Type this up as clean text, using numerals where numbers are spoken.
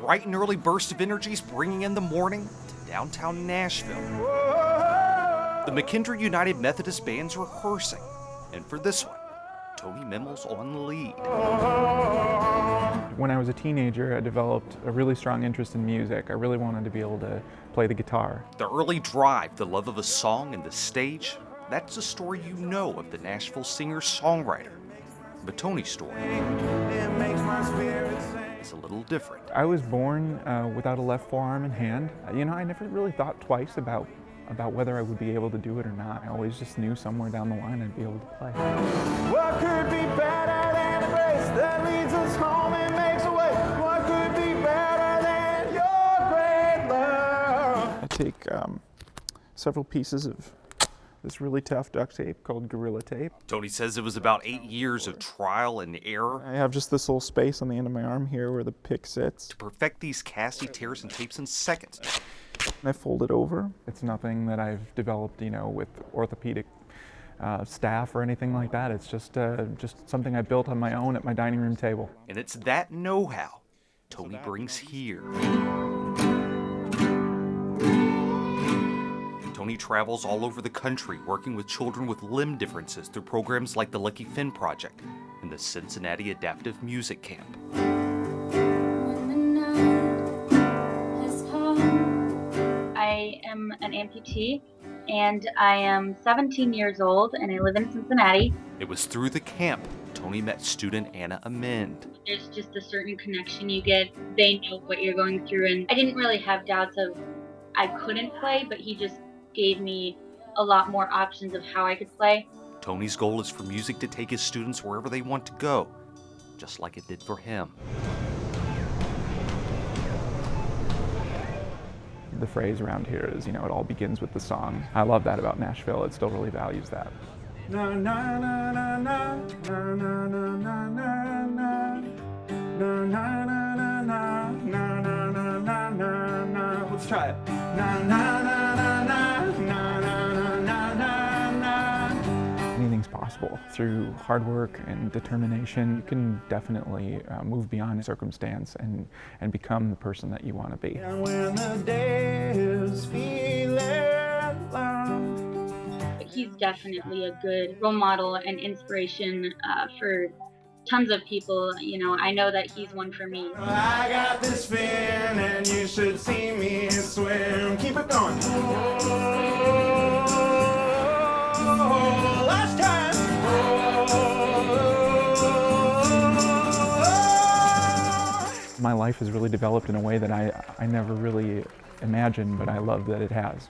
bright and early burst of energies bringing in the morning to downtown Nashville. The McKendree United Methodist Band's rehearsing, and for this one, Tony Memmel's on the lead. When I was a teenager, I developed a really strong interest in music. I really wanted to be able to play the guitar. The early drive, the love of a song and the stage, that's a story you know of the Nashville singer-songwriter. But Tony's story is a little different. I was born without a left forearm and hand. I never really thought twice about whether I would be able to do it or not. I always just knew somewhere down the line I'd be able to play. What could be better than a grace that leads us home and makes a way? What could be better than your great love? I take several pieces of this really tough duct tape called Gorilla Tape. Tony says it was about 8 years of trial and error. I have just this little space on the end of my arm here where the pick sits. To perfect these casts, he tears and tapes in seconds. I fold it over. It's nothing that I've developed, with orthopedic staff or anything like that. It's just something I built on my own at my dining room table. And it's that know-how Tony brings here. Tony travels all over the country working with children with limb differences through programs like the Lucky Finn Project and the Cincinnati Adaptive Music Camp. I am an amputee, and I am 17 years old, and I live in Cincinnati. It was through the camp Tony met student Anna Amend. There's just a certain connection you get. They know what you're going through, and I didn't really have doubts of I couldn't play, but he just gave me a lot more options of how I could play. Tony's goal is for music to take his students wherever they want to go, just like it did for him. The phrase around here is, it all begins with the song. I love that about Nashville. It still really values that. Na na na na na na na na na na na na na na na na na na na. Let's try it. Na na na na na na na na na na. Anything's possible. Through hard work and determination, you can definitely move beyond circumstance and become the person that you want to be. And when the day is feeling low. He's definitely a good role model and inspiration for tons of people. I know that he's one for me. I got this fin and you should see me swim. Keep it going. Oh, last time. My life has really developed in a way that I never really imagined, but I love that it has.